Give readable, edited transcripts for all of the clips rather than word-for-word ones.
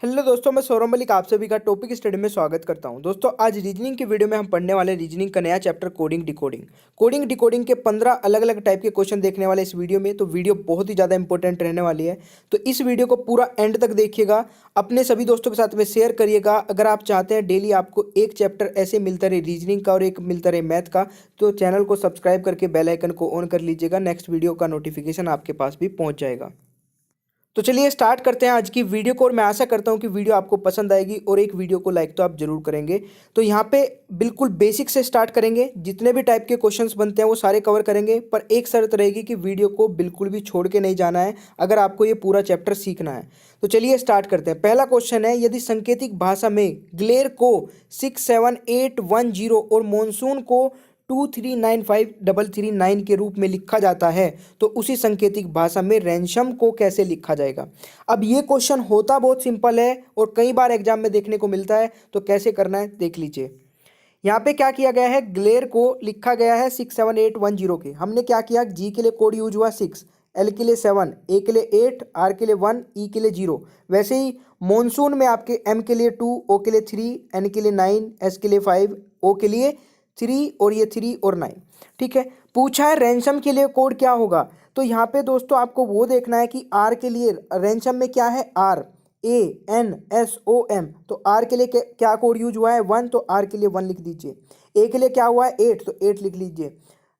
Hello दोस्तों, मैं सौरभ मलिक आप सभी का टॉपिक स्टडी में स्वागत करता हूं। दोस्तों, आज रीजनिंग की वीडियो में हम पढ़ने वाले रीजनिंग का नया chapter coding decoding. Coding decoding के 15 अलग अलग टाइप के क्वेश्चन देखने वाले इस वीडियो में। तो वीडियो बहुत ही ज़्यादा इंपॉर्टेंट रहने वाली है, तो इस वीडियो को पूरा एंड तक देखिएगा। अपने सभी दोस्तों के साथ में शेयर करिएगा। अगर आप चाहते हैं डेली आपको एक चैप्टर ऐसे मिलता रहे रीजनिंग का और एक मिलता रहे मैथ का, तो चैनल को सब्सक्राइब करके बेल आइकन को ऑन कर लीजिएगा। नेक्स्ट वीडियो का नोटिफिकेशन आपके पास भी पहुँच जाएगा। तो चलिए स्टार्ट करते हैं आज की वीडियो को, और मैं आशा करता हूं कि वीडियो आपको पसंद आएगी और एक वीडियो को लाइक तो आप जरूर करेंगे। तो यहाँ पे बिल्कुल बेसिक से स्टार्ट करेंगे। जितने भी टाइप के क्वेश्चंस बनते हैं वो सारे कवर करेंगे, पर एक शर्त रहेगी कि वीडियो को बिल्कुल भी छोड़ के नहीं जाना है अगर आपको ये पूरा चैप्टर सीखना है। तो चलिए स्टार्ट करते हैं। पहला क्वेश्चन है, यदि सांकेतिक भाषा में ग्लेर को 67810 और मॉनसून को 2395339 के रूप में लिखा जाता है, तो उसी सांकेतिक भाषा में रैंसम को कैसे लिखा जाएगा। अब ये क्वेश्चन होता बहुत सिंपल है और कई बार एग्जाम में देखने को मिलता है, तो कैसे करना है देख लीजिए। यहाँ पे क्या किया गया है, ग्लेर को लिखा गया है 67810 के। हमने क्या किया, जी के लिए कोड यूज हुआ 6, एल के लिए 7, ए के लिए 8, आर के लिए 1, ई के लिए 0। वैसे ही मॉनसून में आपके एम के लिए 2, ओ के लिए 3, एन के लिए 9, एस के लिए 5, ओ के लिए 3 और ये 3 और 9। ठीक है, पूछा है रैंसम के लिए कोड क्या होगा। तो यहाँ पे दोस्तों आपको वो देखना है कि आर के लिए रैंसम में क्या है, R A N S O M. तो आर के लिए क्या कोड यूज हुआ है, 1, तो आर के लिए 1 लिख दीजिए। ए के लिए क्या हुआ है, 8, तो 8 लिख लीजिए।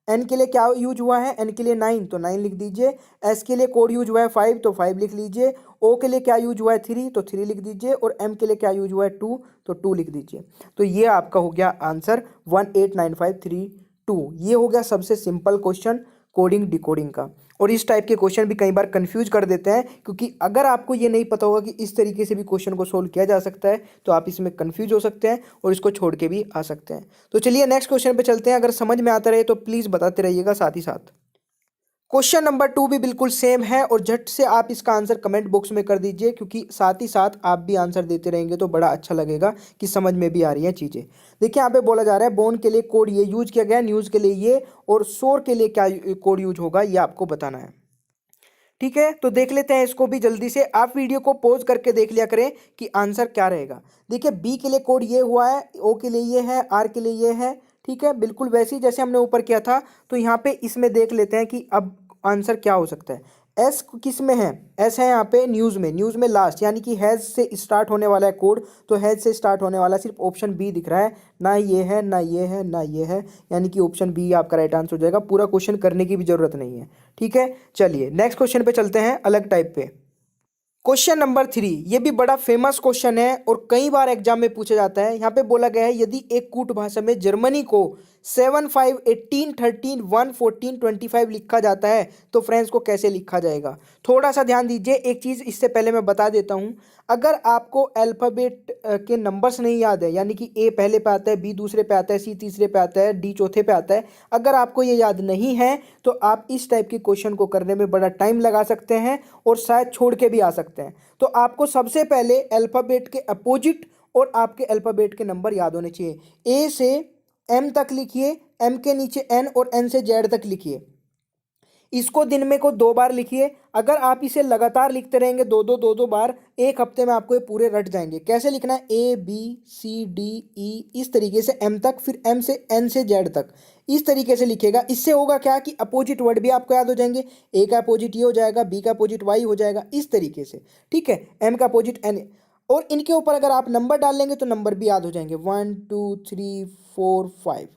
एन के लिए क्या यूज हुआ है, एन के लिए 9, तो 9 लिख दीजिए। एस के लिए कोड यूज हुआ है 5, तो 5 लिख लीजिए। ओ के लिए क्या यूज हुआ है 3, तो 3 लिख दीजिए। और एम के लिए क्या यूज हुआ है 2, तो 2 लिख दीजिए। तो ये आपका हो गया आंसर 189532। ये हो गया सबसे सिंपल क्वेश्चन कोडिंग डिकोडिंग का। और इस टाइप के क्वेश्चन भी कई बार कंफ्यूज कर देते हैं, क्योंकि अगर आपको ये नहीं पता होगा कि इस तरीके से भी क्वेश्चन को सोल्व किया जा सकता है, तो आप इसमें कंफ्यूज हो सकते हैं और इसको छोड़ के भी आ सकते हैं। तो चलिए नेक्स्ट क्वेश्चन पे चलते हैं। अगर समझ में आता रहे तो प्लीज़ बताते रहिएगा साथ ही साथ। क्वेश्चन नंबर 2 भी बिल्कुल सेम है, और झट से आप इसका आंसर कमेंट बॉक्स में कर दीजिए, क्योंकि साथ ही साथ आप भी आंसर देते रहेंगे तो बड़ा अच्छा लगेगा कि समझ में भी आ रही हैं चीज़ें। देखिए यहाँ पे बोला जा रहा है बोन के लिए कोड ये यूज किया गया है, न्यूज़ के लिए ये, और शोर के लिए क्या कोड यूज होगा ये आपको बताना है। ठीक है, तो देख लेते हैं इसको भी जल्दी से। आप वीडियो को पॉज करके देख लिया करें कि आंसर क्या रहेगा। देखिए बी के लिए कोड ये हुआ है, ओ के लिए ये है, आर के लिए ये है। ठीक है, बिल्कुल वैसे ही जैसे हमने ऊपर किया था। तो यहाँ पे इसमें देख लेते हैं कि अब आंसर क्या हो सकता है। एस किस में है, एस है यहाँ पे न्यूज़ में, न्यूज़ में लास्ट, यानी कि हैज़ से स्टार्ट होने वाला है कोड। तो हैज़ से स्टार्ट होने वाला सिर्फ ऑप्शन बी दिख रहा है, ना ये है ना ये है ना ये है, यानी कि ऑप्शन बी आपका राइट आंसर हो जाएगा। पूरा क्वेश्चन करने की भी जरूरत नहीं है। ठीक है, चलिए नेक्स्ट क्वेश्चन पे चलते हैं, अलग टाइप पे। क्वेश्चन नंबर 3, ये भी बड़ा फेमस क्वेश्चन है और कई बार एग्जाम में पूछा जाता है। यहाँ पे बोला गया है, यदि एक कूट भाषा में जर्मनी को 7, 5, 18, 13, 1, 14, 25 लिखा जाता है, तो फ्रेंड्स को कैसे लिखा जाएगा। थोड़ा सा ध्यान दीजिए। एक चीज़ इससे पहले मैं बता देता हूँ, अगर आपको अल्फ़ाबेट के नंबर्स नहीं याद है, यानी कि ए पहले पे आता है, बी दूसरे पे आता है, सी तीसरे पे आता है, डी चौथे पे आता है, अगर आपको ये याद नहीं है तो आप इस टाइप के क्वेश्चन को करने में बड़ा टाइम लगा सकते हैं और शायद छोड़ के भी आ सकते हैं। तो आपको सबसे पहले अल्फ़ाबेट के अपोजिट और आपके अल्फ़ाबेट के नंबर याद होने चाहिए। ए से एम तक लिखिए, एम के नीचे एन, और एन से जेड तक लिखिए। इसको दिन में को 2 बार लिखिए। अगर आप इसे लगातार लिखते रहेंगे दो दो बार, एक हफ्ते में आपको ये पूरे रट जाएंगे। कैसे लिखना है, A B C D E, इस तरीके से एम तक, फिर एम से एन से जेड तक, इस तरीके से लिखेगा। इससे होगा क्या कि अपोजिट वर्ड भी आपको याद हो जाएंगे। ए का अपोजिट ये हो जाएगा, बी का अपोजिट वाई हो जाएगा, इस तरीके से। ठीक है, एम का अपोजिट एन, और इनके ऊपर अगर आप नंबर डाल लेंगे तो नंबर भी याद हो जाएंगे, 1 2 3 4 5।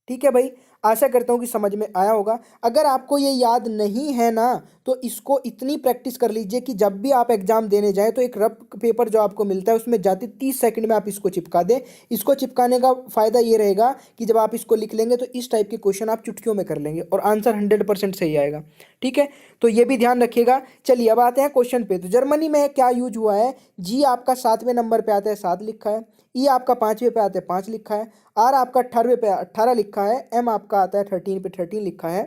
ठीक है भाई, आशा करता हूँ कि समझ में आया होगा। अगर आपको ये याद नहीं है ना, तो इसको इतनी प्रैक्टिस कर लीजिए कि जब भी आप एग्जाम देने जाएं तो एक रफ पेपर जो आपको मिलता है उसमें जाते 30 सेकंड में आप इसको चिपका दें। इसको चिपकाने का फ़ायदा ये रहेगा कि जब आप इसको लिख लेंगे तो इस टाइप के क्वेश्चन आप चुटकियों में कर लेंगे और आंसर 100% सही आएगा। ठीक है, तो ये भी ध्यान रखिएगा। चलिए अब आते हैं क्वेश्चन पे। तो जर्मनी में क्या यूज हुआ है, जी आपका 7वें नंबर पे आता है, 7 लिखा है। ई आपका 5वें पे आता है, 5 लिखा है। आर आपका 18वें पे 18 लिखा है। एम आपका आता है 13 पे 13 लिखा है।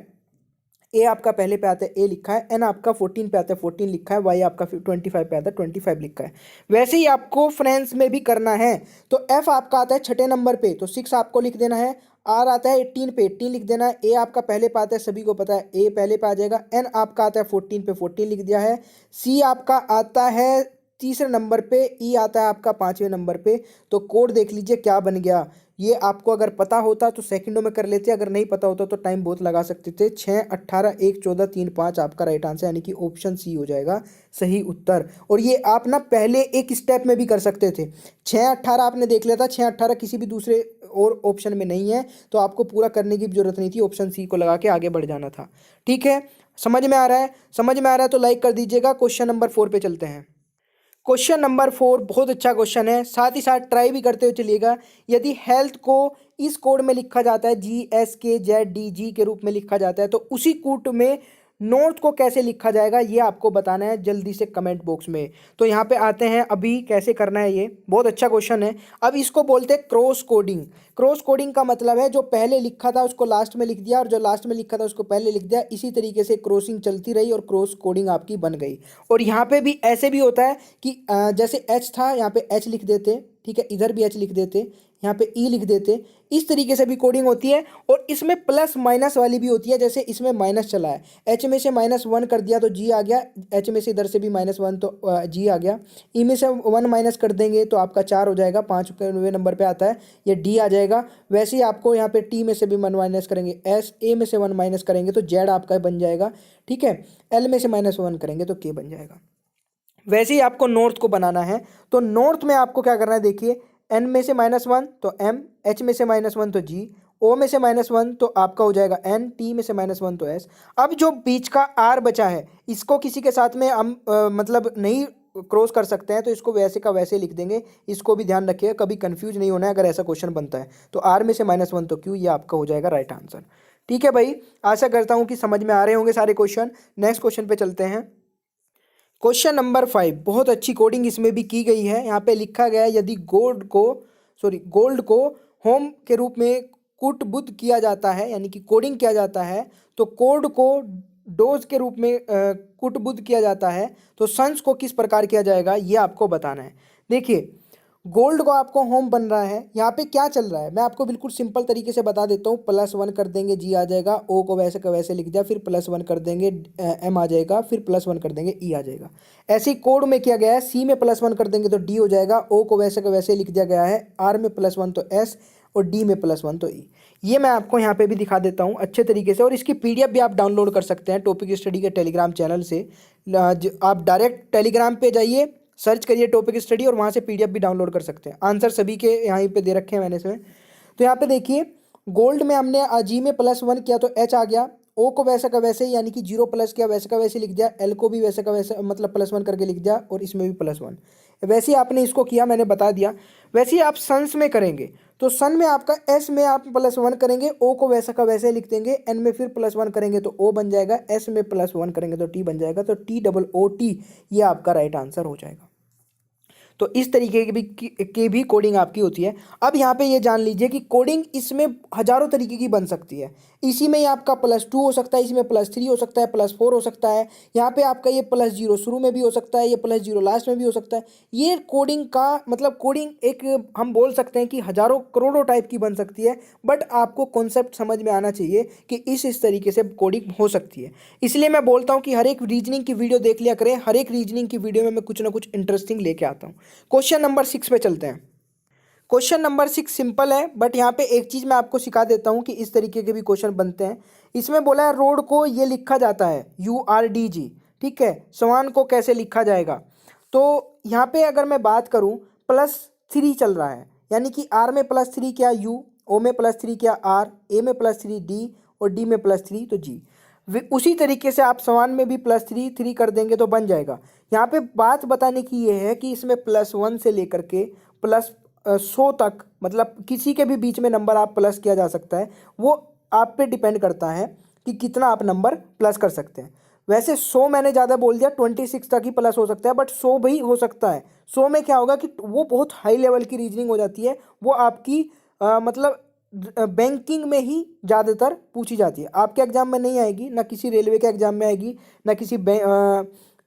ए आपका पहले पे आता है, ए लिखा है। एन आपका 14 पे आता है, 14 लिखा है। वाई आपका 25 पे आता है, 25 लिखा है। वैसे ही आपको फ्रेंड्स में भी करना है। तो एफ आपका आता है 6ठे नंबर पे, तो 6 आपको लिख देना है। आर आता है 18 पे, 18 लिख देना है। ए आपका पहले पे आता है, सभी को पता है ए पहले पे आ जाएगा। एन आपका आता है 14 पे, 14 लिख दिया है। सी आपका आता है तीसरे नंबर पे ई आता है आपका 5वें नंबर पे। तो कोड देख लीजिए क्या बन गया। ये आपको अगर पता होता तो सेकंडों में कर लेते, अगर नहीं पता होता तो टाइम बहुत लगा सकते थे। 6, 18, 1, 14, 3, 5 आपका राइट आंसर, यानी कि ऑप्शन सी हो जाएगा सही उत्तर। और ये आप ना पहले एक स्टेप में भी कर सकते थे। 6, 18 आपने देख लिया था, 6, 18 किसी भी दूसरे और ऑप्शन में नहीं है, तो आपको पूरा करने की जरूरत नहीं थी, ऑप्शन सी को लगा के आगे बढ़ जाना था। ठीक है, समझ में आ रहा है? समझ में आ रहा है तो लाइक कर दीजिएगा। क्वेश्चन नंबर 4 पे चलते हैं। क्वेश्चन नंबर 4 बहुत अच्छा क्वेश्चन है, साथ ही साथ ट्राई भी करते हुए चलिएगा। यदि हेल्थ को इस कोड में लिखा जाता है GSKZDG के रूप में लिखा जाता है, तो उसी कोड में नॉर्थ को कैसे लिखा जाएगा ये आपको बताना है जल्दी से कमेंट बॉक्स में। तो यहाँ पे आते हैं अभी कैसे करना है, ये बहुत अच्छा क्वेश्चन है। अब इसको बोलते हैं क्रॉस कोडिंग। क्रॉस कोडिंग का मतलब है जो पहले लिखा था उसको लास्ट में लिख दिया, और जो लास्ट में लिखा था उसको पहले लिख दिया। इसी तरीके से क्रॉसिंग चलती रही और क्रॉस कोडिंग आपकी बन गई। और यहाँ पे भी ऐसे भी होता है कि जैसे एच था, यहाँ पे एच लिख देते, ठीक है, इधर भी एच लिख देते, यहाँ पे ई लिख देते। इस तरीके से भी कोडिंग होती है। और इसमें प्लस माइनस वाली भी होती है, जैसे इसमें माइनस चला है, एच में से -1 कर दिया तो जी आ गया, एच में से इधर से भी -1 तो जी आ गया, ई में से 1 माइनस कर देंगे तो आपका 4 हो जाएगा, 5वें नंबर पे आता है, ये डी आ जाएगा। वैसे ही आपको यहाँ पे टी में से भी 1 माइनस करेंगे, एस, ए में से 1 माइनस करेंगे तो जेड आपका बन जाएगा। ठीक है, एल में से -1 करेंगे तो के बन जाएगा। वैसे ही आपको नॉर्थ को बनाना है, तो नॉर्थ में आपको क्या करना है, देखिए, एन में से -1 तो एम, एच में से -1 तो जी, ओ में से -1 तो आपका हो जाएगा एन, टी में से -1 तो एस। अब जो बीच का आर बचा है, इसको किसी के साथ में हम मतलब नहीं क्रॉस कर सकते हैं, तो इसको वैसे का वैसे लिख देंगे। इसको भी ध्यान रखिएगा, कभी कंफ्यूज नहीं होना है अगर ऐसा क्वेश्चन बनता है। तो आर में से -1 तो क्यू, ये आपका हो जाएगा राइट आंसर। ठीक है भाई, आशा करता हूँ कि समझ में आ रहे होंगे सारे क्वेश्चन। नेक्स्ट क्वेश्चन पे चलते हैं। क्वेश्चन नंबर 5, बहुत अच्छी कोडिंग इसमें भी की गई है। यहाँ पे लिखा गया है यदि गोल्ड को होम के रूप में कुटबुद्ध किया जाता है, यानी कि कोडिंग किया जाता है, तो कोड को डोज के रूप में कुटबुद्ध किया जाता है, तो सन्स को किस प्रकार किया जाएगा ये आपको बताना है। देखिए, गोल्ड को आपको होम बन रहा है, यहाँ पे क्या चल रहा है मैं आपको बिल्कुल सिंपल तरीके से बता देता हूँ। +1 कर देंगे, जी आ जाएगा, ओ को वैसे का वैसे लिख दिया, फिर +1 कर देंगे, एम आ जाएगा, फिर +1 कर देंगे, ई आ जाएगा। ऐसे ही कोड में किया गया है, सी में +1 कर देंगे तो डी हो जाएगा, ओ को वैसे का वैसे लिख दिया गया है, आर में +1 तो एस, और डी में +1 तो ई। ये मैं आपको यहाँ पे भी दिखा देता हूँ अच्छे तरीके से, और इसकी PDF भी आप डाउनलोड कर सकते हैं टॉपिक स्टडी के टेलीग्राम चैनल से। आप डायरेक्ट टेलीग्राम पे जाइए, सर्च करिए टॉपिक स्टडी, और वहाँ से PDF भी डाउनलोड कर सकते हैं। आंसर सभी के यहाँ पे दे रखे हैं मैंने इसमें। तो यहाँ पे देखिए, गोल्ड में हमने जी में +1 किया तो एच आ गया, ओ को वैसे का वैसे यानी कि 0 प्लस किया, वैसे का वैसे लिख दिया, एल को भी वैसे का वैसे मतलब +1 करके लिख दिया, और इसमें भी +1। वैसे ही आपने इसको किया, मैंने बता दिया। वैसे ही आप सन्स में करेंगे, तो सन में आपका एस में आप +1 करेंगे, ओ को वैसा का वैसे लिख देंगे, एन में फिर +1 करेंगे तो ओ बन जाएगा, एस में +1 करेंगे तो टी बन जाएगा, तो TOOT ये आपका राइट आंसर हो जाएगा। तो इस तरीके की भी कोडिंग आपकी होती है। अब यहाँ पे ये जान लीजिए कि कोडिंग इसमें हजारों तरीके की बन सकती है। इसी में ही आपका +2 हो सकता है, इसमें +3 हो सकता है, +4 हो सकता है, यहाँ पे आपका ये +0 शुरू में भी हो सकता है, ये +0 लास्ट में भी हो सकता है। ये कोडिंग का मतलब कोडिंग एक हम बोल सकते हैं कि हजारों करोड़ों टाइप की बन सकती है, बट आपको कॉन्सेप्ट समझ में आना चाहिए कि इस तरीके से कोडिंग हो सकती है। इसलिए मैं बोलता हूँ कि हर एक रीजनिंग की वीडियो देख लिया करें, हर एक रीजनिंग की वीडियो में मैं कुछ ना कुछ इंटरेस्टिंग लेके आता हूँ। क्वेश्चन नंबर 6 पे चलते हैं। क्वेश्चन नंबर 6 सिंपल है, बट यहाँ पे एक चीज मैं आपको सिखा देता हूँ कि इस तरीके के भी क्वेश्चन बनते हैं। इसमें बोला है रोड को ये लिखा जाता है URDG, ठीक है, समान को कैसे लिखा जाएगा। तो यहाँ पे अगर मैं बात करूँ, +3 चल रहा है, यानी कि R में +3 क्या U, O में +3 क्या R, A में +3 D, और D में +3 तो G। उसी तरीके से आप समान में भी +3 कर देंगे तो बन जाएगा। यहाँ पे बात बताने की ये है कि इसमें +1 से लेकर के +100 तक, मतलब किसी के भी बीच में नंबर आप प्लस किया जा सकता है। वो आप पे डिपेंड करता है कि कितना आप नंबर प्लस कर सकते हैं। वैसे 100 मैंने ज़्यादा बोल दिया, 26 तक ही प्लस हो सकता है, बट 100 भी हो सकता है। 100 में क्या होगा कि वो बहुत हाई लेवल की रीजनिंग हो जाती है, वो आपकी मतलब बैंकिंग में ही ज़्यादातर पूछी जाती है। आपके एग्जाम में नहीं आएगी, ना किसी रेलवे के एग्जाम में आएगी, ना किसी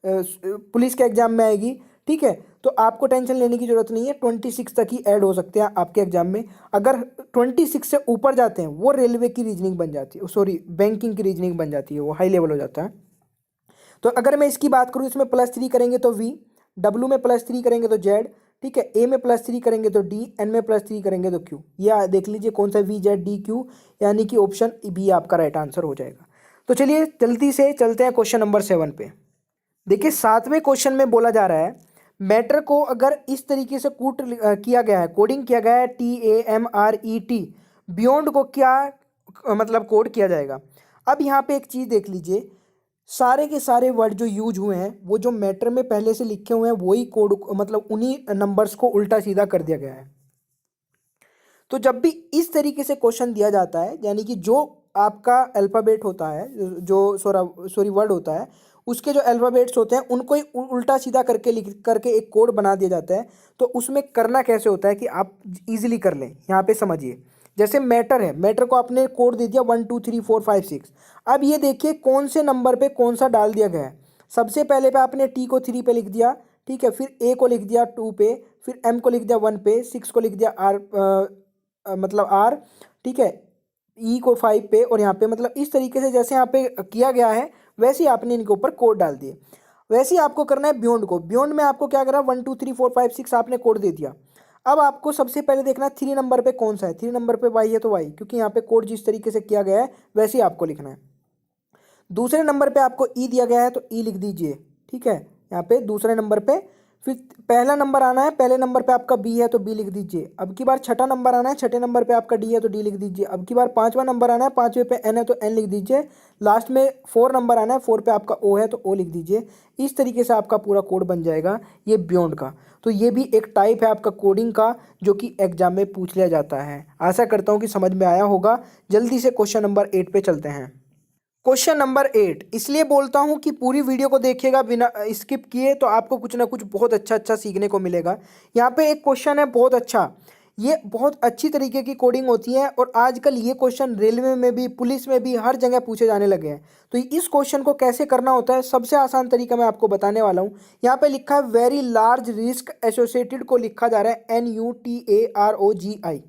पुलिस के एग्जाम में आएगी, ठीक है। तो आपको टेंशन लेने की जरूरत नहीं है, 26 तक ही ऐड हो सकते हैं आपके एग्जाम में। अगर 26 से ऊपर जाते हैं वो रेलवे की रीजनिंग बन जाती है, सॉरी बैंकिंग की रीजनिंग बन जाती है, वो हाई लेवल हो जाता है। तो अगर मैं इसकी बात करूँ, इसमें +3 करेंगे तो V, डब्ल्यू में +3 करेंगे तो जेड, ठीक है, ए में +3 करेंगे तो डी, एन में +3 करेंगे तो क्यू। ये देख लीजिए कौन सा वी जेड डी क्यू, यानी कि ऑप्शन बी आपका राइट आंसर हो जाएगा। तो चलिए जल्दी से चलते हैं क्वेश्चन नंबर 7 पे। देखिए 7वें क्वेश्चन में बोला जा रहा है मैटर को अगर इस तरीके से किया गया है, कोडिंग किया गया है TAMRET, बियॉन्ड को क्या मतलब कोड किया जाएगा। अब यहाँ पे एक चीज़ देख लीजिए, सारे के सारे वर्ड जो यूज हुए हैं वो जो मैटर में पहले से लिखे हुए हैं वही कोड, मतलब उन्हीं नंबर्स को उल्टा सीधा कर दिया गया है। तो जब भी इस तरीके से क्वेश्चन दिया जाता है, यानी कि जो आपका अल्फ़ाबेट होता है, जो सॉरी वर्ड होता है, उसके जो अल्फ़ाबेट्स होते हैं उनको ही उल्टा सीधा करके लिख करके एक कोड बना दिया जाता है। तो उसमें करना कैसे होता है कि आप इजीली कर लें, यहाँ पे समझिए। जैसे मैटर है, मैटर को आपने कोड दे दिया 1 2 3 4 5 6। अब ये देखिए कौन से नंबर पे कौन सा डाल दिया गया है। सबसे पहले पे आपने टी को 3 पे लिख दिया, ठीक है, फिर ए को लिख दिया 2 पे, फिर एम को लिख दिया 1 पे, 6 को लिख दिया आर, मतलब आर, ठीक है, ई को 5 पे, और यहाँ पे मतलब इस तरीके से जैसे यहाँ पे किया गया है वैसे ही आपने इनके ऊपर कोड डाल दिए। वैसे ही आपको करना है बियॉन्ड को। बियॉन्ड में आपको क्या करा, 1 2 3 4 5 6 आपने कोड दे दिया। अब आपको सबसे पहले देखना है 3 नंबर पे कौन सा है। 3 नंबर पे वाई है तो वाई, क्योंकि यहाँ पे कोड जिस तरीके से किया गया है वैसे ही आपको लिखना है। दूसरे नंबर पे आपको ई दिया गया है तो ई लिख दीजिए, ठीक है, यहाँ पे दूसरे नंबर पे। फिर पहला नंबर आना है, पहले नंबर पे आपका बी है तो बी लिख दीजिए। अब की बार छठा नंबर आना है, छठे नंबर पे आपका डी है तो डी लिख दीजिए। अब की बार पांचवा नंबर आना है, पांचवें पे एन है तो एन लिख दीजिए। लास्ट में 4 नंबर आना है, 4 पे आपका ओ है तो ओ लिख दीजिए। इस तरीके से आपका पूरा कोड बन जाएगा ये बियॉन्ड का। तो ये भी एक टाइप है आपका कोडिंग का जो कि एग्जाम में पूछ लिया जाता है। आशा करता हूँ कि समझ में आया होगा। जल्दी से क्वेश्चन नंबर 8 पे चलते हैं। क्वेश्चन नंबर 8 इसलिए बोलता हूं कि पूरी वीडियो को देखिएगा बिना स्किप किए, तो आपको कुछ ना कुछ बहुत अच्छा अच्छा सीखने को मिलेगा। यहाँ पे एक क्वेश्चन है बहुत अच्छा, ये बहुत अच्छी तरीके की कोडिंग होती है और आजकल ये क्वेश्चन रेलवे में भी, पुलिस में भी, हर जगह पूछे जाने लगे हैं। तो इस क्वेश्चन को कैसे करना होता है, सबसे आसान तरीका मैं आपको बताने वाला हूँ। यहाँ पे लिखा है वेरी लार्ज रिस्क एसोसिएटेड को लिखा जा रहा है NUTAROGI।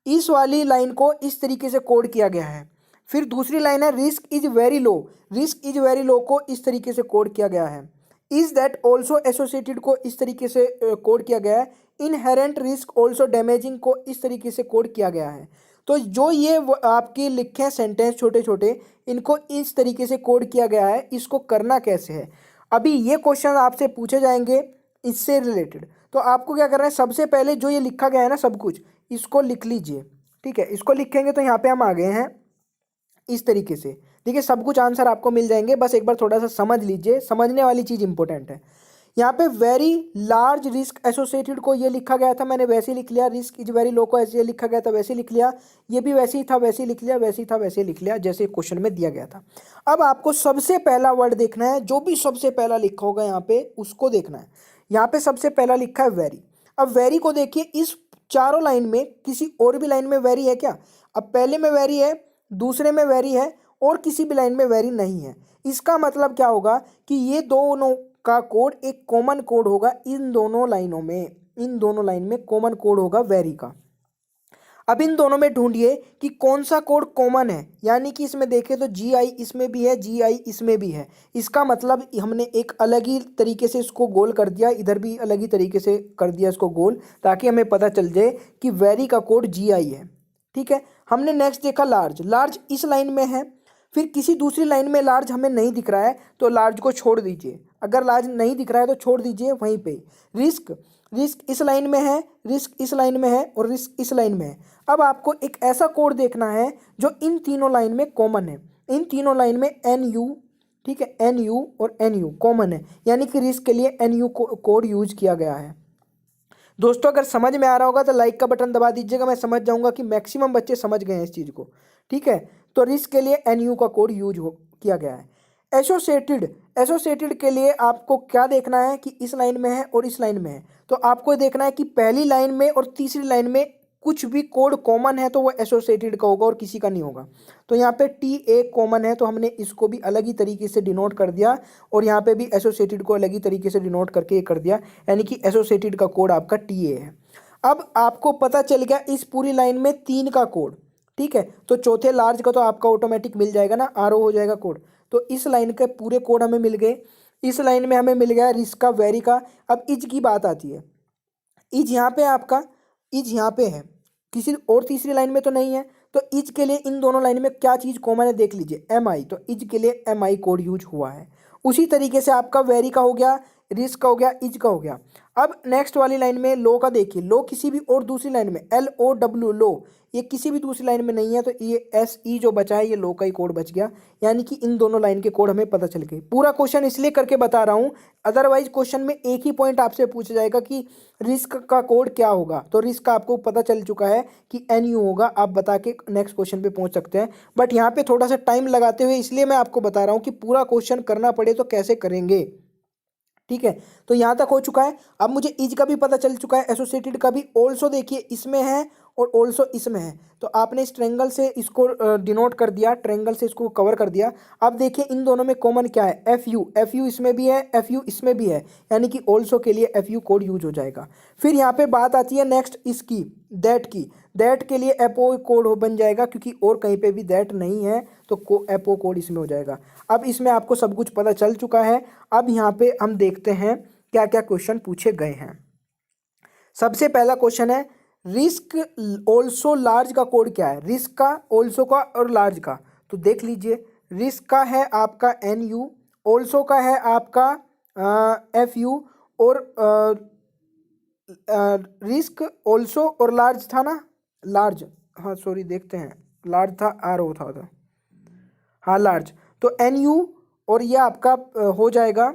इस वाली लाइन को इस तरीके से कोड किया गया है। फिर दूसरी लाइन है risk is very low, risk is very low को इस तरीके से कोड किया गया है। इज दैट ऑल्सो एसोसिएटेड को इस तरीके से कोड किया गया है। इनहेरेंट रिस्क ऑल्सो डैमेजिंग को इस तरीके से कोड किया गया है। तो जो ये आपके लिखे हैं सेंटेंस छोटे छोटे, इनको इस तरीके से कोड किया गया है। इसको करना कैसे है, अभी ये क्वेश्चन आपसे पूछे जाएंगे इससे रिलेटेड। तो आपको क्या करना है, सबसे पहले जो ये लिखा गया है ना सब कुछ, इसको लिख लीजिए, ठीक है। इसको लिखेंगे तो यहाँ पे हम आ गए हैं इस तरीके से। देखिए सब कुछ आंसर आपको मिल जाएंगे, बस एक बार थोड़ा सा समझ लीजिए, समझने वाली चीज़ इंपॉर्टेंट है। यहाँ पे वेरी लार्ज रिस्क एसोसिएटेड को ये लिखा गया था, मैंने वैसे ही लिख लिया। रिस्क इज वेरी लो को ऐसे लिखा गया था, वैसे ही लिख लिया। ये भी वैसे ही था, वैसे ही लिख लिया, वैसे ही था, वैसे ही लिख लिया, जैसे क्वेश्चन में दिया गया था। अब आपको सबसे पहला वर्ड देखना है, जो भी सबसे पहला लिखा होगा यहाँ पे उसको देखना है। यहाँ पे सबसे पहला लिखा है वेरी। अब वेरी को देखिए, इस चारों लाइन में किसी और भी लाइन में वेरी है क्या? अब पहले में वेरी है, दूसरे में वेरी है, और किसी भी लाइन में वेरी नहीं है। इसका मतलब क्या होगा कि ये दोनों का कोड एक कॉमन कोड होगा। इन दोनों लाइनों में, इन दोनों लाइन में कॉमन कोड होगा वेरी का। अब इन दोनों में ढूंढिए कि कौन सा कोड कॉमन है, यानी कि इसमें देखें तो GI इसमें भी है, GI इसमें भी है। इसका मतलब हमने एक अलग ही तरीके से इसको गोल कर दिया, इधर भी अलग ही तरीके से कर दिया इसको गोल, ताकि हमें पता चल जाए कि वेरी का कोड GI है, ठीक है। हमने नेक्स्ट देखा लार्ज, लार्ज इस लाइन में है। फिर किसी दूसरी लाइन में लार्ज हमें नहीं दिख रहा है तो लार्ज को छोड़ दीजिए। अगर लार्ज नहीं दिख रहा है तो छोड़ दीजिए वहीं पे। रिस्क, रिस्क इस लाइन में है, रिस्क इस लाइन में है, और रिस्क इस लाइन में है। अब आपको एक ऐसा कोड देखना है जो इन तीनों लाइन में कॉमन है। इन तीनों लाइन में NU, ठीक है, NU और NU कॉमन है, यानी कि रिस्क के लिए NU कोड यूज किया गया है। दोस्तों अगर समझ में आ रहा होगा तो लाइक का बटन दबा दीजिएगा, मैं समझ जाऊंगा कि मैक्सिमम बच्चे समझ गए हैं इस चीज़ को, ठीक है। तो रिस्क के लिए NU का कोड यूज किया गया है। एसोसिएटेड, एसोसिएटेड के लिए आपको क्या देखना है कि इस लाइन में है और इस लाइन में है। तो आपको देखना है कि पहली लाइन में और तीसरी लाइन में कुछ भी कोड कॉमन है तो वो एसोसिएटेड का होगा और किसी का नहीं होगा। तो यहाँ पे TA कॉमन है, तो हमने इसको भी अलग ही तरीके से डिनोट कर दिया, और यहाँ पे भी एसोसिएटेड को अलग ही तरीके से डिनोट करके ये कर दिया, यानी कि एसोसिएटेड का कोड आपका TA है। अब आपको पता चल गया इस पूरी लाइन में 3 का कोड, ठीक है। तो चौथे लार्ज का तो आपका ऑटोमेटिक मिल जाएगा ना, RO हो जाएगा कोड। तो इस लाइन के पूरे कोड हमें मिल गए। इस लाइन में हमें मिल गया रिस्क का, वेरी का। अब इज की बात आती है, इज यहाँ पे आपका, इज यहाँ पे है, किसी और तीसरी लाइन में तो नहीं है। तो इज के लिए इन दोनों लाइन में क्या चीज़ कॉमन है देख लीजिए, एम आई। तो इज के लिए एम आई कोड यूज हुआ है। उसी तरीके से आपका वेरी का हो गया, रिस्क का हो गया, इज का हो गया। अब नेक्स्ट वाली लाइन में लो का देखिए, लो किसी भी और दूसरी लाइन में, एल ओ डब्ल्यू लो, ये किसी भी दूसरी लाइन में नहीं है। तो ये एस ई जो बचा है ये लो का ही कोड बच गया, यानी कि इन दोनों लाइन के कोड हमें पता चल गए। पूरा क्वेश्चन इसलिए करके बता रहा हूँ, अदरवाइज क्वेश्चन में एक ही पॉइंट आपसे पूछा जाएगा कि रिस्क का कोड क्या होगा। तो रिस्क का आपको पता चल चुका है कि एन यू होगा, आप बता के नेक्स्ट क्वेश्चन पे पहुंच सकते हैं। बट यहाँ पे थोड़ा सा टाइम लगाते हुए इसलिए मैं आपको बता रहा हूँ कि पूरा क्वेश्चन करना पड़े तो कैसे करेंगे। ठीक है, तो यहाँ तक हो चुका है। अब मुझे इज का भी पता चल चुका है, एसोसिएटेड का भी। ऑल्सो देखिए इसमें है और ऑल्सो इसमें है, तो आपने इस ट्रेंगल से इसको डिनोट कर दिया, ट्रेंगल से इसको कवर कर दिया। अब देखिए इन दोनों में कॉमन क्या है, एफ यू, एफ यू इसमें भी है, एफ यू इसमें भी है, यानी कि ऑल्सो के लिए एफ यू कोड यूज हो जाएगा। फिर यहाँ पे बात आती है नेक्स्ट इसकी, दैट की। दैट के लिए एपओ कोड बन जाएगा, क्योंकि और कहीं पे भी दैट नहीं है तो एपओ कोड इसमें हो जाएगा। अब इसमें आपको सब कुछ पता चल चुका है। अब यहाँ पे हम देखते हैं क्या क्या क्वेश्चन पूछे गए हैं। सबसे पहला क्वेश्चन है रिस्क ऑल्सो लार्ज का कोड क्या है, रिस्क का, ऑल्सो का और लार्ज का। तो देख लीजिए, रिस्क का है आपका एन यू, ऑल्सो का है आपका एफ यू, और रिस्क ऑल्सो और लार्ज था ना, लार्ज, हाँ सॉरी देखते हैं, लार्ज था, आर ओ था, हाँ लार्ज। तो एन यू और ये आपका हो जाएगा,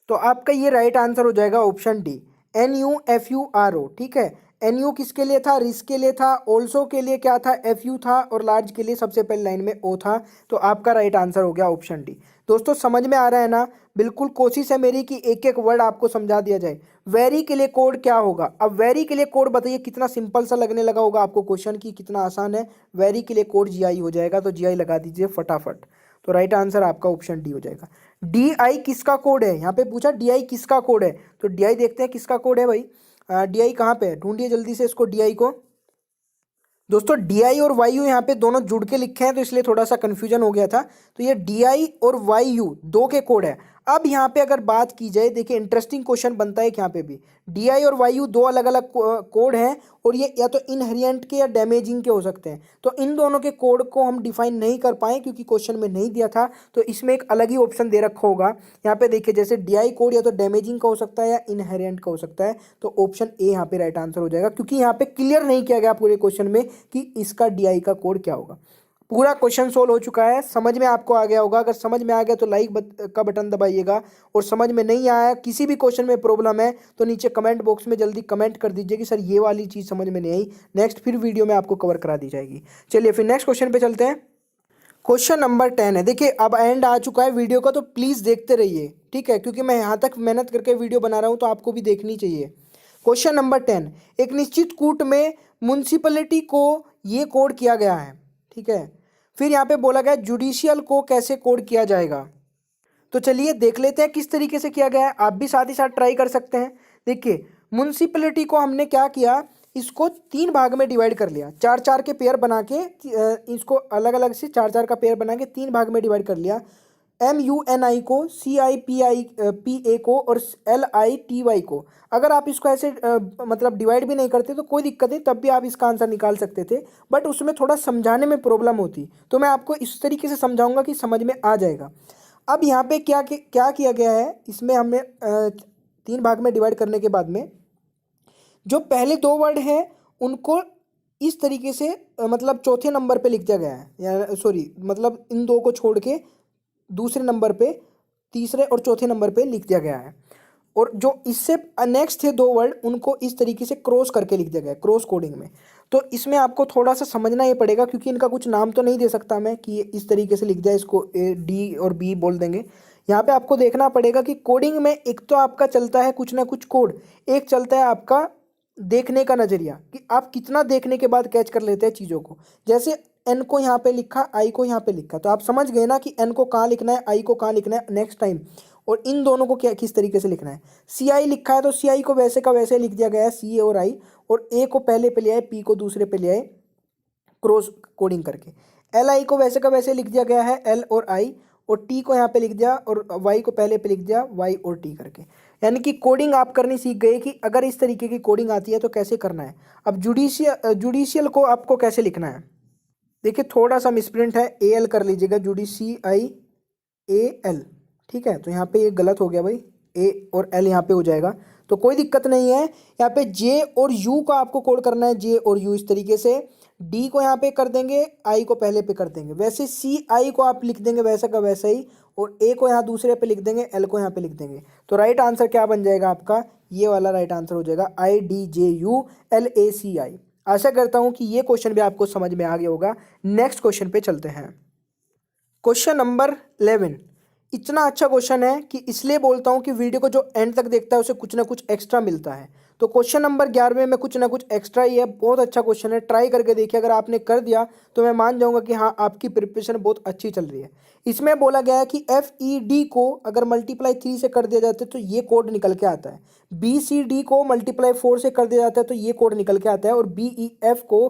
तो आपका ये राइट आंसर हो जाएगा option D, N U F U R O. ठीक है, एन यू किसके लिए था, रिस्क के लिए था, ऑल्सो के लिए क्या था, एफ यू था, और लार्ज के लिए सबसे पहले लाइन में ओ था। तो आपका राइट आंसर हो गया ऑप्शन डी। दोस्तों समझ में आ रहा है ना, बिल्कुल कोशिश है मेरी कि एक एक वर्ड आपको समझा दिया जाए। वेरी के लिए कोड क्या होगा, अब वेरी के लिए कोड बताइए, कितना सिंपल सा लगने लगा होगा आपको क्वेश्चन की, कितना आसान है। वेरी के लिए कोड जी आई हो जाएगा, तो जी आई लगा दीजिए फटाफट। तो राइट आंसर आपका ऑप्शन डी हो जाएगा। डी आई किसका कोड है, यहाँ पे पूछा डी आई किसका कोड है, तो डी आई देखते हैं किसका कोड है भाई। डी आई कहाँ पे है, ढूंढिए जल्दी से इसको, डी आई को। दोस्तों डी आई और वाई यू यहाँ पे दोनों जुड़ के लिखे हैं, तो इसलिए थोड़ा सा कन्फ्यूजन हो गया था। तो ये डी आई और वाई यू दो के कोड है। अब यहाँ पे अगर बात की जाए, देखिए इंटरेस्टिंग क्वेश्चन बनता है कि यहाँ पे भी डी आई और वाई यू दो अलग अलग कोड हैं, और ये या तो इनहेरिएंट के या डैमेजिंग के हो सकते हैं। तो इन दोनों के कोड को हम डिफाइन नहीं कर पाए क्योंकि क्वेश्चन में नहीं दिया था, तो इसमें एक अलग ही ऑप्शन दे रखा होगा। यहाँ पे देखिए जैसे डी आई कोड या तो डैमेजिंग का हो सकता है या इनहेरिएंट का हो सकता है, तो ऑप्शन ए यहाँ पे राइट आंसर हो जाएगा, क्योंकि यहाँ पे क्लियर नहीं किया गया पूरे क्वेश्चन में कि इसका डी आई का कोड क्या होगा। पूरा क्वेश्चन सोल्व हो चुका है, समझ में आपको आ गया होगा। अगर समझ में आ गया तो लाइक का बटन दबाइएगा, और समझ में नहीं आया, किसी भी क्वेश्चन में प्रॉब्लम है, तो नीचे कमेंट बॉक्स में जल्दी कमेंट कर दीजिए कि सर ये वाली चीज़ समझ में नहीं आई, नेक्स्ट फिर वीडियो में आपको कवर करा दी जाएगी। चलिए फिर नेक्स्ट क्वेश्चन पे चलते हैं। क्वेश्चन नंबर 10 है, देखिए अब एंड आ चुका है वीडियो का, तो प्लीज़ देखते रहिए, ठीक है, क्योंकि मैं यहाँ तक मेहनत करके वीडियो बना रहा हूँ तो आपको भी देखनी चाहिए। क्वेश्चन नंबर 10, एक निश्चित कूट में म्युनिसिपैलिटी को ये कोड किया गया है, ठीक है। फिर यहाँ पे बोला गया जुडिशियल को कैसे कोड किया जाएगा। तो चलिए देख लेते हैं किस तरीके से किया गया है, आप भी साथ ही साथ ट्राई कर सकते हैं। देखिए म्युनिसिपैलिटी को हमने क्या किया, इसको 3 भाग में डिवाइड कर लिया, 4-4 के पेयर बना के, इसको अलग अलग से 4-4 का पेयर बना के 3 भाग में डिवाइड कर लिया। MUNI को, CIPA को और LITY को। अगर आप इसको ऐसे मतलब डिवाइड भी नहीं करते तो कोई दिक्कत नहीं, तब भी आप इसका आंसर निकाल सकते थे, बट उसमें थोड़ा समझाने में प्रॉब्लम होती, तो मैं आपको इस तरीके से समझाऊंगा कि समझ में आ जाएगा। अब यहाँ पे क्या किया गया है, इसमें हमने 3 भाग में डिवाइड करने के बाद में जो पहले 2 वर्ड हैं उनको इस तरीके से मतलब चौथे नंबर पे लिख दिया गया है, या सॉरी मतलब इन 2 को छोड़ के दूसरे नंबर पे, तीसरे और चौथे नंबर पे लिख दिया गया है। और जो इससे नेक्स्ट थे 2 वर्ड उनको इस तरीके से क्रॉस करके लिख दिया गया है, क्रॉस कोडिंग में। तो इसमें आपको थोड़ा सा समझना ये पड़ेगा, क्योंकि इनका कुछ नाम तो नहीं दे सकता मैं कि इस तरीके से लिख दिया, इसको D और B बोल देंगे। यहाँ पे आपको देखना पड़ेगा कि कोडिंग में एक तो आपका चलता है कुछ ना कुछ कोड, एक चलता है आपका देखने का नज़रिया, कि आप कितना देखने के बाद कैच कर लेते हैं चीज़ों को। जैसे एन को यहाँ पे लिखा, आई को यहाँ पे लिखा, तो आप समझ गए ना कि एन को कहाँ लिखना है, आई को कहाँ लिखना है नेक्स्ट टाइम, और इन दोनों को क्या किस तरीके से लिखना है। सी आई लिखा है तो सी आई को वैसे का वैसे लिख दिया गया है, सी ए और आई, और ए को पहले पे ले आए, पी को दूसरे पे ले आए क्रॉस कोडिंग करके। एल आई को वैसे का वैसे लिख दिया गया है, एल और आई, और टी को यहाँ पे लिख दिया और वाई को पहले पे लिख दिया, वाई और टी करके। यानी कि कोडिंग आप करनी सीख गए कि अगर इस तरीके की कोडिंग आती है तो कैसे करना है। अब जुडिशियल को आपको कैसे लिखना है, देखिए थोड़ा सा मिसप्रिंट है, ए एल कर लीजिएगा, JUDICIAL, ठीक है। तो यहाँ पे ये गलत हो गया भाई, ए और एल यहाँ पे हो जाएगा, तो कोई दिक्कत नहीं है। यहाँ पे जे और यू का आपको कोड करना है, जे और यू इस तरीके से, डी को यहाँ पे कर देंगे, आई को पहले पे कर देंगे, वैसे सी आई को आप लिख देंगे वैसा का वैसा ही, और ए को यहाँ दूसरे पे लिख देंगे, एल को यहाँ पे लिख देंगे। तो राइट आंसर क्या बन जाएगा आपका, ये वाला राइट आंसर हो जाएगा IDJULACI। आशा करता हूँ कि ये क्वेश्चन भी आपको समझ में आ गया होगा। नेक्स्ट क्वेश्चन पे चलते हैं। क्वेश्चन नंबर 11, इतना अच्छा क्वेश्चन है कि इसलिए बोलता हूँ कि वीडियो को जो एंड तक देखता है उसे कुछ ना कुछ एक्स्ट्रा मिलता है। तो क्वेश्चन नंबर 11 में कुछ ना कुछ एक्स्ट्रा ही है, बहुत अच्छा क्वेश्चन है, ट्राई करके देखिए। अगर आपने कर दिया तो मैं मान जाऊंगा कि हाँ आपकी प्रिपरेशन बहुत अच्छी चल रही है। इसमें बोला गया है कि FED को अगर मल्टीप्लाई 3 से कर दिया जाता है तो ये कोड निकल के आता है, BCD को मल्टीप्लाई 4 से कर दिया जाता है तो ये कोड निकल के आता है, और BEF को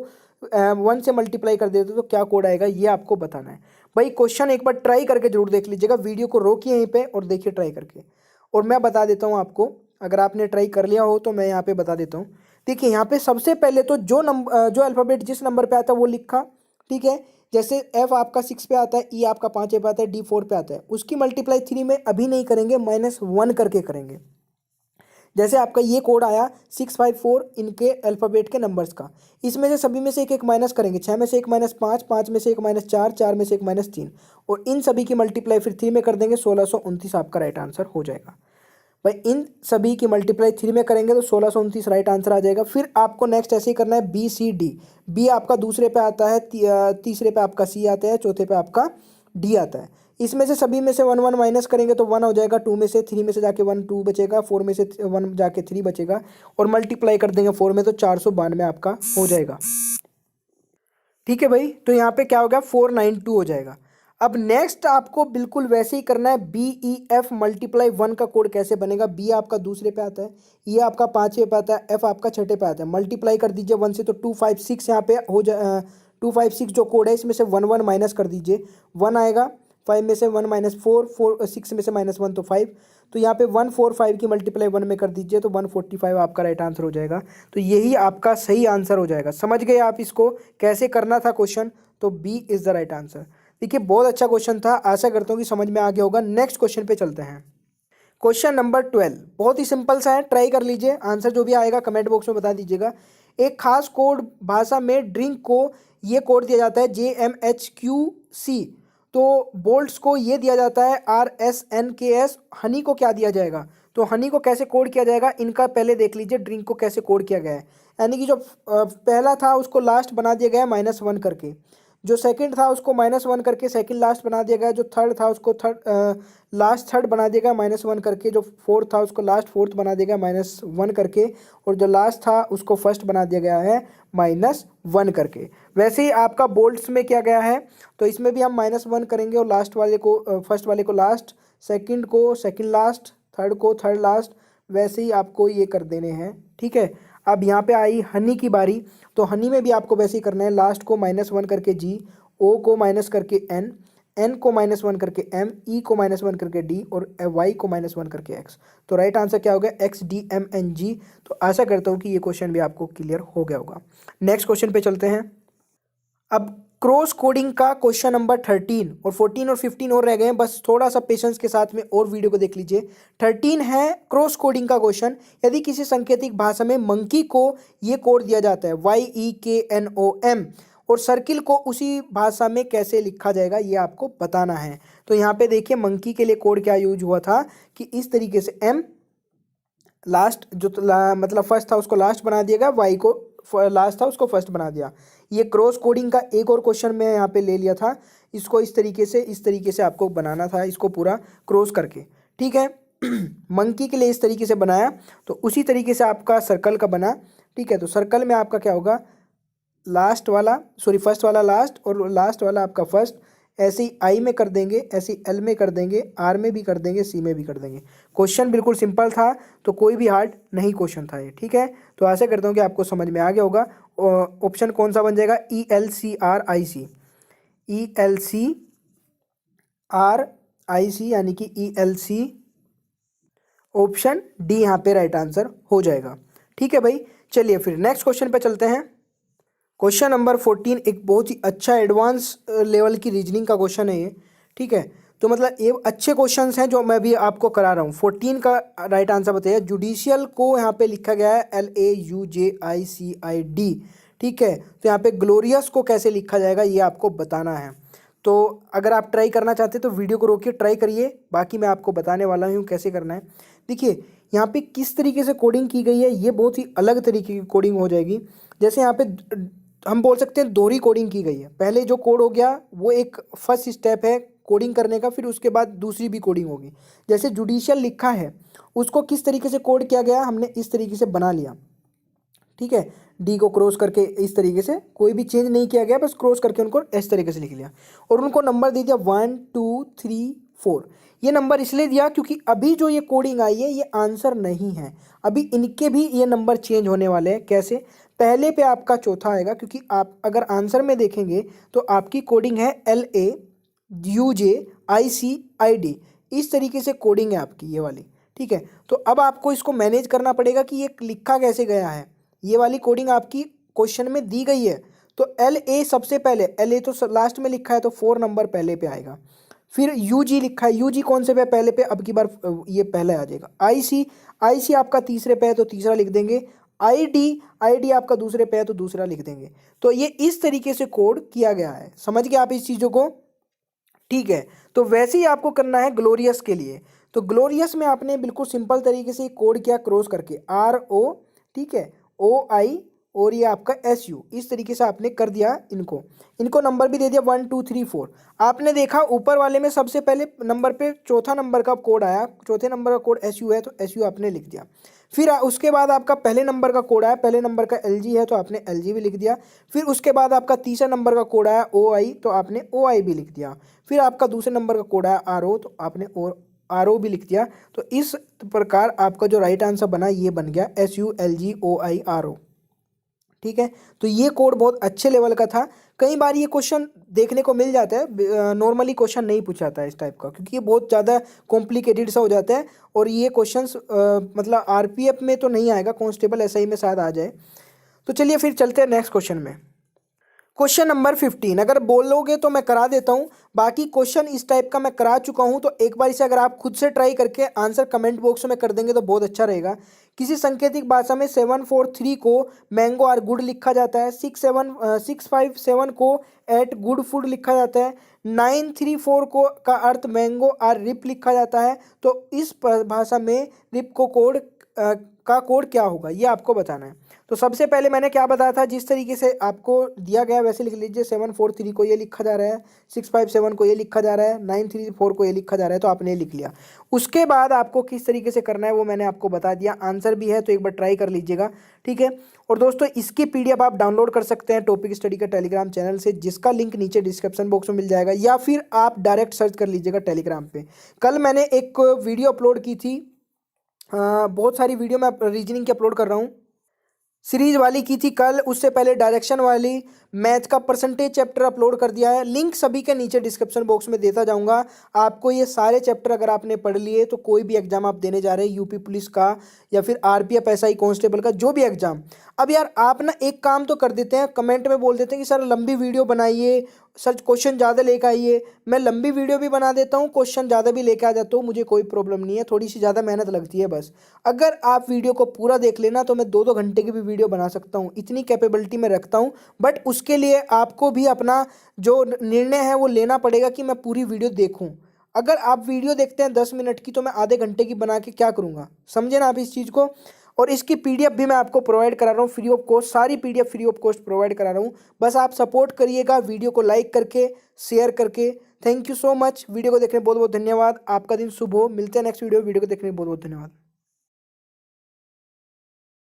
1 से मल्टीप्लाई कर देते तो क्या कोड आएगा, ये आपको बताना है। भाई क्वेश्चन एक बार ट्राई करके जरूर देख लीजिएगा, वीडियो को रोकिए यहीं पे और देखिए ट्राई करके, और मैं बता देता हूँ आपको। अगर आपने ट्राई कर लिया हो तो मैं यहाँ पे बता देता हूँ। देखिए यहाँ पे सबसे पहले तो जो अल्फ़ाबेट जिस नंबर पे आता है वो लिखा, ठीक है। जैसे F आपका 6 पे आता है, E आपका 5 पे आता है, D 4 पे आता है, उसकी मल्टीप्लाई 3 में अभी नहीं करेंगे, -1 करके करेंगे। जैसे आपका ये कोड आया 654 इनके अल्फ़ाबेट के नंबर्स का, इसमें से सभी में से एक एक माइनस करेंगे, 6 में से एक -5, 5 में से एक -4, 4 में से एक -3, और इन सभी की मल्टीप्लाई फिर 3 में कर देंगे, 1629 आपका राइट आंसर हो जाएगा। भाई इन सभी की मल्टीप्लाई 3 में करेंगे तो 1629 राइट आंसर आ जाएगा। फिर आपको नेक्स्ट ऐसे ही करना है, BCD, बी आपका दूसरे पे आता है, तीसरे पे आपका C आता है, चौथे पे आपका D आता है। इसमें से सभी में से 1 1 माइनस करेंगे तो 1 हो जाएगा, 2 में से 3 में से जाके 1 2 बचेगा, 4 में से 1 जाके 3 बचेगा, और मल्टीप्लाई कर देंगे 4 में तो 492 आपका हो जाएगा। ठीक है भाई, तो यहाँ पे क्या हो गया, 492 हो जाएगा। अब नेक्स्ट आपको बिल्कुल वैसे ही करना है, BEF मल्टीप्लाई 1 का कोड कैसे बनेगा। B आपका दूसरे पे आता है, E आपका 5 पे आता है, F आपका 6 पे आता है, मल्टीप्लाई कर दीजिए 1 से तो 256 यहाँ पे हो जाए, 256 जो कोड है इसमें से 1 1 माइनस कर दीजिए, 1 आएगा, 5 में से 1 -4, 6 में से -1 तो 5, तो यहाँ पे 145 की मल्टीप्लाई 1 में कर दीजिए तो 145 आपका राइट आंसर हो जाएगा। तो यही आपका सही आंसर हो जाएगा। समझ गए आप इसको कैसे करना था क्वेश्चन, तो B is the right answer. देखिए बहुत अच्छा क्वेश्चन था, आशा करता हूँ कि समझ में आ गया होगा। नेक्स्ट क्वेश्चन पे चलते हैं। क्वेश्चन नंबर 12 बहुत ही सिंपल सा है, ट्राई कर लीजिए, आंसर जो भी आएगा कमेंट बॉक्स में बता दीजिएगा। एक खास कोड भाषा में ड्रिंक को ये कोड दिया जाता है JMHQC, तो बोल्ट्स को ये दिया जाता है RSNKS। हनी को क्या दिया जाएगा, तो हनी को कैसे कोड किया जाएगा, इनका पहले देख लीजिए ड्रिंक को कैसे कोड किया गया है। यानी कि जो पहला था उसको लास्ट बना दिया गया है -1 करके, जो सेकंड था उसको -1 करके सेकंड लास्ट बना दिया गया, जो थर्ड था उसको लास्ट थर्ड बना दिया गया -1 करके, जो फोर्थ था उसको लास्ट फोर्थ बना दिया गया -1 करके, और जो लास्ट था उसको फर्स्ट बना दिया गया है -1 करके। वैसे ही आपका बोल्ट्स में किया गया है, तो इसमें भी हम -1 करेंगे और लास्ट वाले को फर्स्ट वाले को लास्ट, सेकंड को सेकंड लास्ट, थर्ड को थर्ड लास्ट, वैसे ही आपको ये कर देने हैं। ठीक है, अब यहाँ पे आई हनी की बारी, तो हनी में भी आपको वैसे ही करना है, लास्ट को -1 करके G, O को माइनस करके N, N को -1 करके M, E को -1 करके D, और Y को -1 करके X। तो राइट आंसर क्या हो गया, XDMNG। तो आशा करता हूँ कि ये क्वेश्चन भी आपको क्लियर हो गया होगा। नेक्स्ट क्वेश्चन पे चलते हैं। अब क्रॉस कोडिंग का क्वेश्चन नंबर 13 और 14 और 15 और रह गए हैं, बस थोड़ा सा पेशेंस के साथ में और वीडियो को देख लीजिए। 13 है क्रॉस कोडिंग का क्वेश्चन। यदि किसी सांकेतिक भाषा में मंकी को ये कोड दिया जाता है YEKNOM, और सर्किल को उसी भाषा में कैसे लिखा जाएगा ये आपको बताना है। तो यहाँ पे देखिए मंकी के लिए कोड क्या यूज हुआ था कि इस तरीके से M लास्ट जो मतलब फर्स्ट था उसको लास्ट बना दिया गया, Y को लास्ट था उसको फर्स्ट बना दिया। ये क्रॉस कोडिंग का एक और क्वेश्चन मैं यहाँ पे ले लिया था, इसको इस तरीके से आपको बनाना था, इसको पूरा क्रॉस करके। ठीक है, मंकी के लिए इस तरीके से बनाया, तो उसी तरीके से आपका सर्कल का बना। ठीक है, तो सर्कल में आपका क्या होगा, लास्ट वाला फर्स्ट वाला लास्ट, और लास्ट वाला आपका फर्स्ट। ऐसे ही आई में कर देंगे, ऐसे ही एल में कर देंगे, आर में भी कर देंगे, सी में भी कर देंगे। क्वेश्चन बिल्कुल सिंपल था, तो कोई भी हार्ड नहीं क्वेश्चन था ये। ठीक है, तो आशा करता हूँ कि आपको समझ में आ गया होगा। ऑप्शन कौन सा बन जाएगा, ELCRIC, ELCRIC IC यानी कि ELC। ऑप्शन डी यहाँ पे राइट आंसर हो जाएगा। ठीक है भाई, चलिए फिर नेक्स्ट क्वेश्चन पे चलते हैं। क्वेश्चन नंबर 14 एक बहुत ही अच्छा एडवांस लेवल की रीजनिंग का क्वेश्चन है ये। ठीक है, तो मतलब ये अच्छे क्वेश्चंस हैं जो मैं भी आपको करा रहा हूँ। 14 का राइट आंसर बताइए। जुडिशियल को यहाँ पे लिखा गया है LAUJICID। ठीक है, तो यहाँ पे ग्लोरियस को कैसे लिखा जाएगा ये आपको बताना है। तो अगर आप ट्राई करना चाहते हैं तो वीडियो को रोकिए, ट्राई करिए, बाकी मैं आपको बताने वाला हूँ कैसे करना है। देखिए यहाँ पे किस तरीके से कोडिंग की गई है, ये बहुत ही अलग तरीके की कोडिंग हो जाएगी। जैसे यहाँ पे हम बोल सकते हैं दोहरी कोडिंग की गई है। पहले जो कोड हो गया वो एक फर्स्ट स्टेप है कोडिंग करने का, फिर उसके बाद दूसरी भी कोडिंग होगी। जैसे जुडिशियल लिखा है उसको किस तरीके से कोड किया गया, हमने इस तरीके से बना लिया। ठीक है, डी को क्रॉस करके इस तरीके से, कोई भी चेंज नहीं किया गया, बस क्रॉस करके उनको इस तरीके से लिख लिया और उनको नंबर दे दिया 1 2 3 4। ये नंबर इसलिए दिया क्योंकि अभी जो ये कोडिंग आई है ये आंसर नहीं है, अभी इनके भी ये नंबर चेंज होने वाले हैं। कैसे? पहले पे आपका चौथा आएगा, क्योंकि आप अगर आंसर में देखेंगे तो आपकी कोडिंग है LAUJICID, इस तरीके से कोडिंग है आपकी ये वाली। ठीक है, तो अब आपको इसको मैनेज करना पड़ेगा कि ये लिखा कैसे गया है। ये वाली कोडिंग आपकी क्वेश्चन में दी गई है, तो LA सबसे पहले, LA तो लास्ट में लिखा है तो 4 नंबर पहले पे आएगा। फिर UG लिखा है, UG कौन से पे पहले पे, अब की बार ये पहले आ जाएगा। IC आपका तीसरे पे है तो तीसरा लिख देंगे। ID आपका दूसरे पे है तो दूसरा लिख देंगे। तो ये इस तरीके से कोड किया गया है, समझ गए आप इस चीज़ों को? ठीक है, तो वैसे ही आपको करना है ग्लोरियस के लिए। तो ग्लोरियस में आपने बिल्कुल सिंपल तरीके से कोड किया, क्रॉस करके RO, ठीक है, OI और ये आपका SU, इस तरीके से आपने कर दिया। इनको नंबर भी दे दिया 1 2 3 4। आपने देखा ऊपर वाले में सबसे पहले नंबर पे चौथा नंबर का कोड आया, चौथे नंबर का कोड SU है तो SU आपने लिख दिया। फिर उसके बाद आपका पहले नंबर का कोड आया, पहले नंबर का LG है तो आपने LG भी लिख दिया। फिर उसके बाद आपका तीसरा नंबर का कोड आया OI तो आपने OI भी लिख दिया। फिर आपका दूसरे नंबर का कोड आया RO तो आपने RO भी लिख दिया। तो इस प्रकार आपका जो राइट आंसर बना ये बन गया SULGOIRO। ठीक है, तो ये कोड बहुत अच्छे लेवल का था। कई बार ये क्वेश्चन देखने को मिल जाता है, नॉर्मली क्वेश्चन नहीं पूछाता है इस टाइप का, क्योंकि ये बहुत ज़्यादा कॉम्प्लिकेटेड सा हो जाता है। और ये क्वेश्चंस मतलब RPF में तो नहीं आएगा, कांस्टेबल SI में शायद आ जाए। तो चलिए फिर चलते हैं नेक्स्ट क्वेश्चन में। क्वेश्चन नंबर 15 अगर बोलोगे तो मैं करा देता हूँ, बाकी क्वेश्चन इस टाइप का मैं करा चुका हूँ, तो एक बार इसे अगर आप खुद से ट्राई करके आंसर कमेंट बॉक्स में कर देंगे तो बहुत अच्छा रहेगा। किसी सांकेतिक भाषा में 743 को मैंगो आर गुड लिखा जाता है, 657 को एट गुड फूड लिखा जाता है, 934 को का अर्थ मैंगो आर रिप लिखा जाता है। तो इस भाषा में रिप को का कोड क्या होगा ये आपको बताना है। तो सबसे पहले मैंने क्या बताया था, जिस तरीके से आपको दिया गया वैसे लिख लीजिए। 743 को ये लिखा जा रहा है, 657 को ये लिखा जा रहा है, 934 को ये लिखा जा रहा है, तो आपने लिख लिया। उसके बाद आपको किस तरीके से करना है वो मैंने आपको बता दिया। आंसर भी है तो एक बार ट्राई कर लीजिएगा। ठीक है, और दोस्तों इसकी PDF आप डाउनलोड कर सकते हैं टॉपिक स्टडी का टेलीग्राम चैनल से, जिसका लिंक नीचे डिस्क्रिप्शन बॉक्स में मिल जाएगा, या फिर आप डायरेक्ट सर्च कर लीजिएगा टेलीग्राम पे। कल मैंने एक वीडियो अपलोड की थी, बहुत सारी वीडियो मैं रीजनिंग की अपलोड कर रहा हूँ, सीरीज वाली की थी कल, उससे पहले डायरेक्शन वाली, मैथ का परसेंटेज चैप्टर अपलोड कर दिया है। लिंक सभी के नीचे डिस्क्रिप्शन बॉक्स में देता जाऊंगा। आपको ये सारे चैप्टर अगर आपने पढ़ लिए तो कोई भी एग्जाम आप देने जा रहे हैं, यूपी पुलिस का या फिर RPF SI कांस्टेबल का, जो भी एग्जाम। अब यार आप ना एक काम तो कर देते हैं, कमेंट में बोल देते हैं कि सर लंबी वीडियो बनाइए, सर क्वेश्चन ज़्यादा लेकर आइए। मैं लंबी वीडियो भी बना देता हूँ, क्वेश्चन ज़्यादा भी लेकर आ जाता हूँ, मुझे कोई प्रॉब्लम नहीं है, थोड़ी सी ज़्यादा मेहनत लगती है बस। अगर आप वीडियो को पूरा देख लेना तो मैं 2-2 घंटे की भी वीडियो बना सकता हूँ, इतनी कैपेबिलिटी में रखता हूँ। बट उसके लिए आपको भी अपना जो निर्णय है वो लेना पड़ेगा कि मैं पूरी वीडियो देखूँ। अगर आप वीडियो देखते हैं 10 मिनट की तो मैं आधे घंटे की बना के क्या करूँगा, समझे ना आप इस चीज़ को। और इसकी PDF भी मैं आपको प्रोवाइड करा रहा हूँ फ्री ऑफ कॉस्ट, सारी PDF free of cost provide करा रहा हूँ। बस आप सपोर्ट करिएगा वीडियो को लाइक करके, शेयर करके। Thank you so much, video को देखने बहुत बहुत धन्यवाद। आपका दिन शुभ हो, मिलते हैं नेक्स्ट वीडियो को देखने बहुत बहुत धन्यवाद।